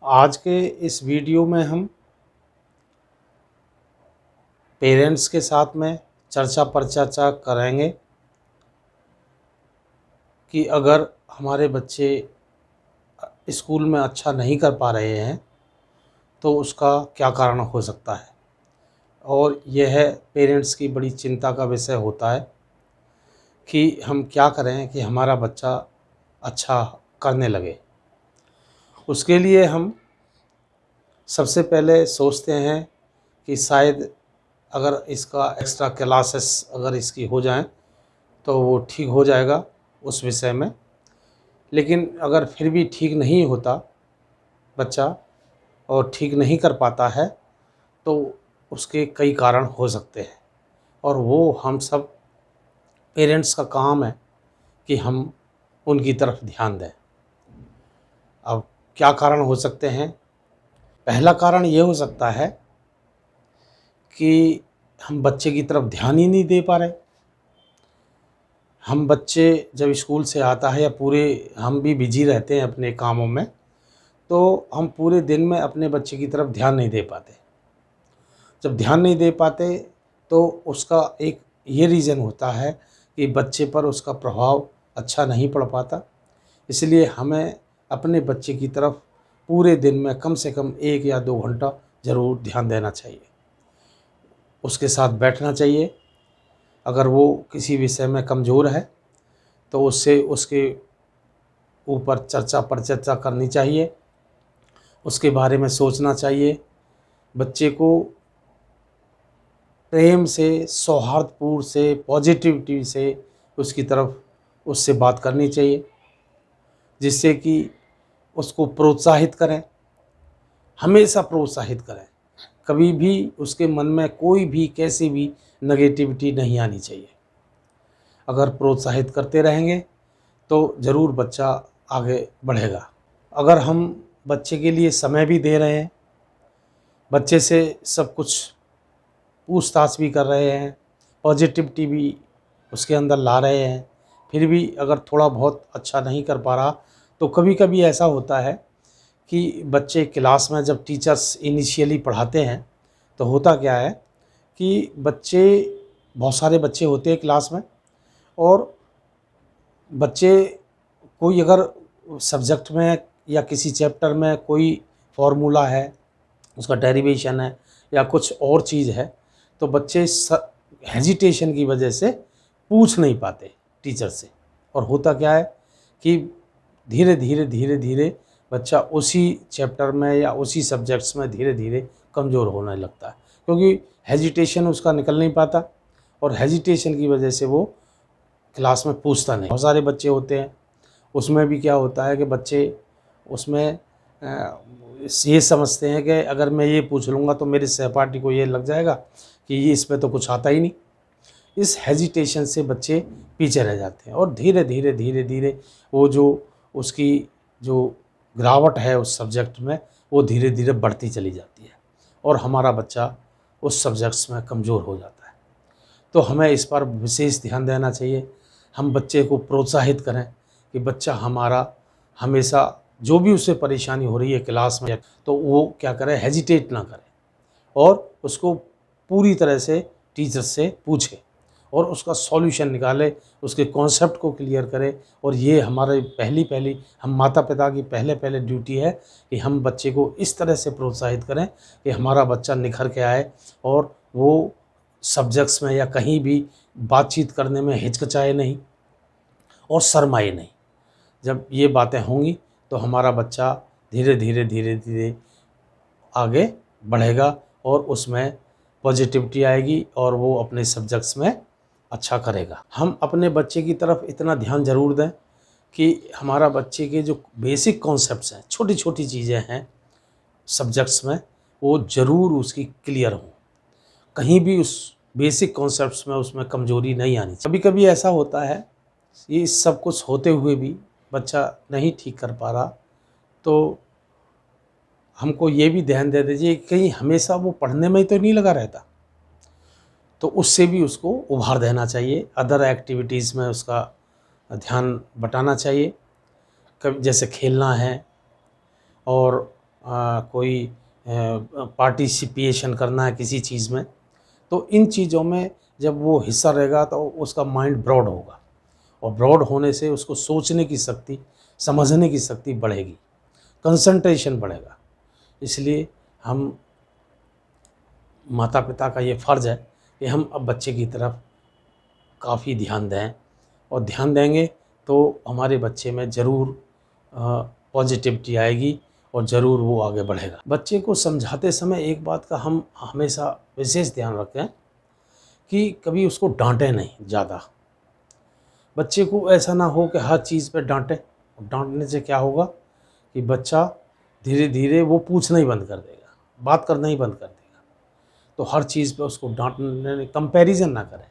आज के इस वीडियो में हम पेरेंट्स के साथ में चर्चा पर चर्चा करेंगे कि अगर हमारे बच्चे स्कूल में अच्छा नहीं कर पा रहे हैं तो उसका क्या कारण हो सकता है। और यह पेरेंट्स की बड़ी चिंता का विषय होता है कि हम क्या करें कि हमारा बच्चा अच्छा करने लगे। उसके लिए हम सबसे पहले सोचते हैं कि शायद अगर इसका एक्स्ट्रा क्लासेस अगर इसकी हो जाएं तो वो ठीक हो जाएगा उस विषय में। लेकिन अगर फिर भी ठीक नहीं होता बच्चा और ठीक नहीं कर पाता है तो उसके कई कारण हो सकते हैं और वो हम सब पेरेंट्स का काम है कि हम उनकी तरफ ध्यान दें। अब क्या कारण हो सकते हैं? पहला कारण ये हो सकता है कि हम बच्चे की तरफ ध्यान ही नहीं दे पा रहे। हम बच्चे जब स्कूल से आता है या पूरे हम भी बिजी रहते हैं अपने कामों में, तो हम पूरे दिन में अपने बच्चे की तरफ ध्यान नहीं दे पाते। जब ध्यान नहीं दे पाते तो उसका एक ये रीज़न होता है कि बच्चे पर उसका प्रभाव अच्छा नहीं पड़ पाता। इसलिए हमें अपने बच्चे की तरफ पूरे दिन में कम से कम 1 या 2 घंटा ज़रूर ध्यान देना चाहिए। उसके साथ बैठना चाहिए। अगर वो किसी विषय में कमज़ोर है तो उससे उसके ऊपर चर्चा पर चर्चा करनी चाहिए, उसके बारे में सोचना चाहिए। बच्चे को प्रेम से, सौहार्दपूर्ण से, पॉजिटिविटी से उसकी तरफ उससे बात करनी चाहिए, जिससे कि उसको प्रोत्साहित करें, हमेशा प्रोत्साहित करें। कभी भी उसके मन में कोई भी कैसी भी नेगेटिविटी नहीं आनी चाहिए। अगर प्रोत्साहित करते रहेंगे तो ज़रूर बच्चा आगे बढ़ेगा। अगर हम बच्चे के लिए समय भी दे रहे हैं, बच्चे से सब कुछ पूछताछ भी कर रहे हैं, पॉजिटिविटी भी उसके अंदर ला रहे हैं, फिर भी अगर थोड़ा बहुत अच्छा नहीं कर पा रहा तो कभी कभी ऐसा होता है कि बच्चे क्लास में जब टीचर्स इनिशियली पढ़ाते हैं तो होता क्या है कि बच्चे बहुत सारे बच्चे होते हैं क्लास में, और बच्चे कोई अगर सब्जेक्ट में या किसी चैप्टर में कोई फार्मूला है, उसका डेरिवेशन है या कुछ और चीज़ है, तो बच्चे हेजिटेशन की वजह से पूछ नहीं पाते टीचर से। और होता क्या है कि धीरे धीरे धीरे धीरे बच्चा उसी चैप्टर में या उसी सब्जेक्ट्स में धीरे धीरे कमज़ोर होने लगता है, क्योंकि हेजिटेशन उसका निकल नहीं पाता और हेजिटेशन की वजह से वो क्लास में पूछता नहीं। बहुत सारे बच्चे होते हैं, उसमें भी क्या होता है कि बच्चे उसमें ये समझते हैं कि अगर मैं ये पूछ लूँगा तो मेरे सहपाठी को ये लग जाएगा कि ये इसमें तो कुछ आता ही नहीं। इस हेजिटेशन से बच्चे पीछे रह जाते हैं और धीरे धीरे धीरे धीरे वो जो उसकी जो गिरावट है उस सब्जेक्ट में वो धीरे धीरे बढ़ती चली जाती है और हमारा बच्चा उस सब्जेक्ट्स में कमज़ोर हो जाता है। तो हमें इस पर विशेष ध्यान देना चाहिए। हम बच्चे को प्रोत्साहित करें कि बच्चा हमारा हमेशा जो भी उससे परेशानी हो रही है क्लास में तो वो क्या करे, हेजिटेट ना करे और उसको पूरी तरह से टीचर से पूछे और उसका सॉल्यूशन निकाले, उसके कॉन्सेप्ट को क्लियर करे। और ये हमारे पहली हम माता पिता की पहले ड्यूटी है कि हम बच्चे को इस तरह से प्रोत्साहित करें कि हमारा बच्चा निखर के आए और वो सब्जेक्ट्स में या कहीं भी बातचीत करने में हिचकिचाए नहीं और शर्माए नहीं। जब ये बातें होंगी तो हमारा बच्चा धीरे धीरे धीरे धीरे आगे बढ़ेगा और उसमें पॉजिटिविटी आएगी और वो अपने सब्जेक्ट्स में अच्छा करेगा। हम अपने बच्चे की तरफ इतना ध्यान ज़रूर दें कि हमारा बच्चे के जो बेसिक कॉन्सेप्ट्स हैं, छोटी छोटी चीज़ें हैं सब्जेक्ट्स में, वो ज़रूर उसकी क्लियर हों। कहीं भी उस बेसिक कॉन्सेप्ट्स में उसमें कमज़ोरी नहीं आनी चाहिए। कभी कभी ऐसा होता है, ये सब कुछ होते हुए भी बच्चा नहीं ठीक कर पा रहा, तो हमको ये भी ध्यान दे दीजिए कहीं हमेशा वो पढ़ने में ही तो नहीं लगा रहता, तो उससे भी उसको उभार देना चाहिए। अदर एक्टिविटीज़ में उसका ध्यान बटाना चाहिए, कभी जैसे खेलना है और कोई पार्टिसिपेशन करना है किसी चीज़ में, तो इन चीज़ों में जब वो हिस्सा रहेगा तो उसका माइंड ब्रॉड होगा, और ब्रॉड होने से उसको सोचने की शक्ति, समझने की शक्ति बढ़ेगी, कंसंट्रेशन बढ़ेगा। इसलिए हम माता पिता का ये फ़र्ज़ है कि हम अब बच्चे की तरफ काफ़ी ध्यान दें, और ध्यान देंगे तो हमारे बच्चे में ज़रूर पॉजिटिविटी आएगी और ज़रूर वो आगे बढ़ेगा। बच्चे को समझाते समय एक बात का हम हमेशा विशेष ध्यान रखें कि कभी उसको डांटें नहीं ज़्यादा। बच्चे को ऐसा ना हो कि हर चीज़ पे डांटें। डांटने से क्या होगा कि बच्चा धीरे धीरे वो पूछना ही बंद कर देगा, बात करना ही बंद कर देगा। तो हर चीज़ पे उसको डांटने, कंपैरिजन ना करें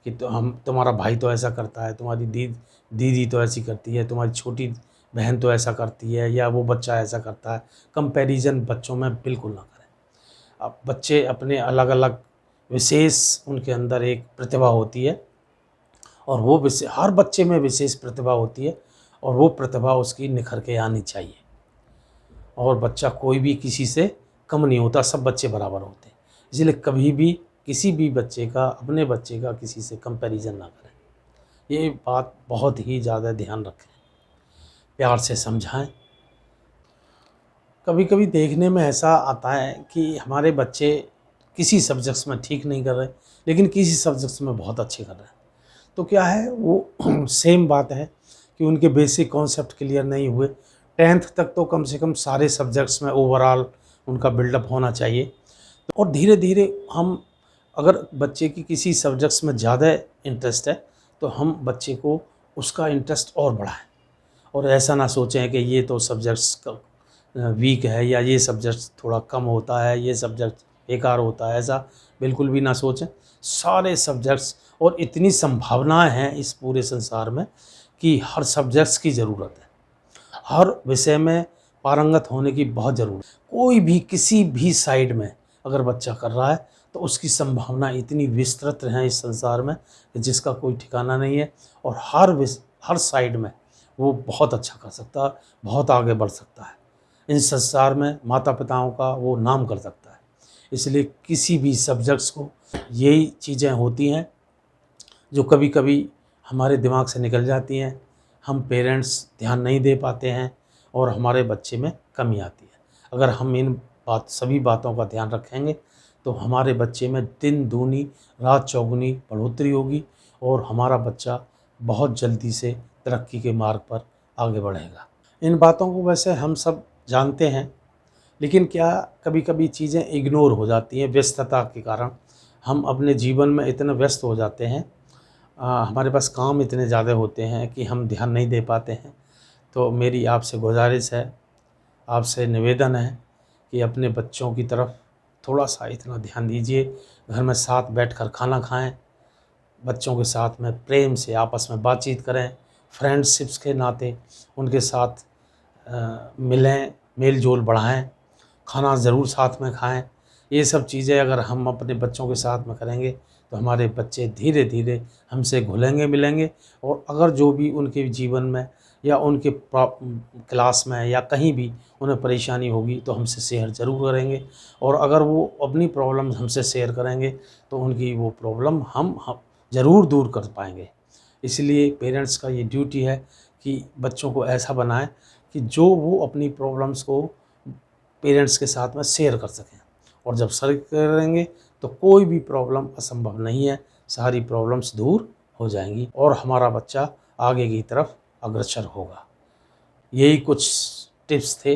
कि तो हम तुम्हारा भाई तो ऐसा करता है, तुम्हारी दीदी तो ऐसी करती है, तुम्हारी छोटी बहन तो ऐसा करती है, या वो बच्चा ऐसा करता है। कंपैरिजन बच्चों में बिल्कुल ना करें। अब बच्चे अपने अलग अलग विशेष, उनके अंदर एक प्रतिभा होती है, और वो हर बच्चे में विशेष प्रतिभा होती है, और वो प्रतिभा उसकी निखर के आनी चाहिए। और बच्चा कोई भी किसी से कम नहीं होता, सब बच्चे बराबर होते हैं। इसलिए कभी भी किसी भी बच्चे का, अपने बच्चे का किसी से कंपैरिजन ना करें। ये बात बहुत ही ज़्यादा ध्यान रखें, प्यार से समझाएं। कभी कभी देखने में ऐसा आता है कि हमारे बच्चे किसी सब्जेक्ट्स में ठीक नहीं कर रहे, लेकिन किसी सब्जेक्ट्स में बहुत अच्छे कर रहे हैं। तो क्या है, वो सेम बात है कि उनके बेसिक कॉन्सेप्ट क्लियर नहीं हुए। 10th तक तो कम से कम सारे सब्जेक्ट्स में ओवरऑल उनका बिल्डअप होना चाहिए। और धीरे धीरे हम, अगर बच्चे की किसी सब्जेक्ट्स में ज़्यादा इंटरेस्ट है तो हम बच्चे को उसका इंटरेस्ट और बढ़ाएं, और ऐसा ना सोचें कि ये तो सब्जेक्ट्स का वीक है, या ये सब्जेक्ट थोड़ा कम होता है, ये सब्जेक्ट बेकार होता है, ऐसा बिल्कुल भी ना सोचें। सारे सब्जेक्ट्स, और इतनी संभावनाएं हैं इस पूरे संसार में कि हर सब्जेक्ट्स की ज़रूरत है, हर विषय में पारंगत होने की बहुत ज़रूरत है। कोई भी किसी भी साइड में अगर बच्चा कर रहा है तो उसकी संभावना इतनी विस्तृत है इस संसार में कि जिसका कोई ठिकाना नहीं है, और हर साइड में वो बहुत अच्छा कर सकता है, बहुत आगे बढ़ सकता है। इन संसार में माता पिताओं का वो नाम कर सकता है। इसलिए किसी भी सब्जेक्ट्स को, यही चीज़ें होती हैं जो कभी कभी हमारे दिमाग से निकल जाती हैं, हम पेरेंट्स ध्यान नहीं दे पाते हैं, और हमारे बच्चे में कमी आती है। अगर हम इन सभी बातों का ध्यान रखेंगे तो हमारे बच्चे में दिन दूनी रात चौगुनी बढ़ोतरी होगी, और हमारा बच्चा बहुत जल्दी से तरक्की के मार्ग पर आगे बढ़ेगा। इन बातों को वैसे हम सब जानते हैं, लेकिन क्या कभी कभी चीज़ें इग्नोर हो जाती हैं व्यस्तता के कारण। हम अपने जीवन में इतने व्यस्त हो जाते हैं, हमारे पास काम इतने ज़्यादा होते हैं कि हम ध्यान नहीं दे पाते हैं। तो मेरी आपसे गुजारिश है, आपसे निवेदन है कि अपने बच्चों की तरफ थोड़ा सा इतना ध्यान दीजिए। घर में साथ बैठकर खाना खाएं, बच्चों के साथ में प्रेम से आपस में बातचीत करें, फ्रेंडशिप्स के नाते उनके साथ मिलें, मेल जोल बढ़ाएं, खाना ज़रूर साथ में खाएं। ये सब चीज़ें अगर हम अपने बच्चों के साथ में करेंगे तो हमारे बच्चे धीरे धीरे हमसे घुलेंगे मिलेंगे, और अगर जो भी उनके जीवन में या उनके क्लास में या कहीं भी उन्हें परेशानी होगी तो हमसे शेयर ज़रूर करेंगे, और अगर वो अपनी प्रॉब्लम हमसे शेयर करेंगे तो उनकी वो प्रॉब्लम हम ज़रूर दूर कर पाएंगे। इसलिए पेरेंट्स का ये ड्यूटी है कि बच्चों को ऐसा बनाएं कि जो वो अपनी प्रॉब्लम्स को पेरेंट्स के साथ में शेयर कर सकें, और जब शेयर करेंगे तो कोई भी प्रॉब्लम असंभव नहीं है, सारी प्रॉब्लम्स दूर हो जाएंगी और हमारा बच्चा आगे की तरफ अग्रसर होगा। यही कुछ टिप्स थे,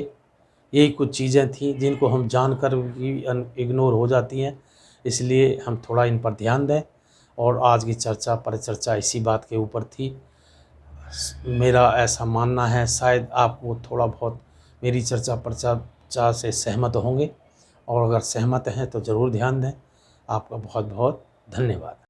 यही कुछ चीज़ें थी जिनको हम जानकर भी इग्नोर हो जाती हैं, इसलिए हम थोड़ा इन पर ध्यान दें। और आज की परिचर्चा इसी बात के ऊपर थी। मेरा ऐसा मानना है, शायद आप वो थोड़ा बहुत मेरी चर्चा से सहमत होंगे, और अगर सहमत हैं तो ज़रूर ध्यान दें। आपका बहुत बहुत धन्यवाद।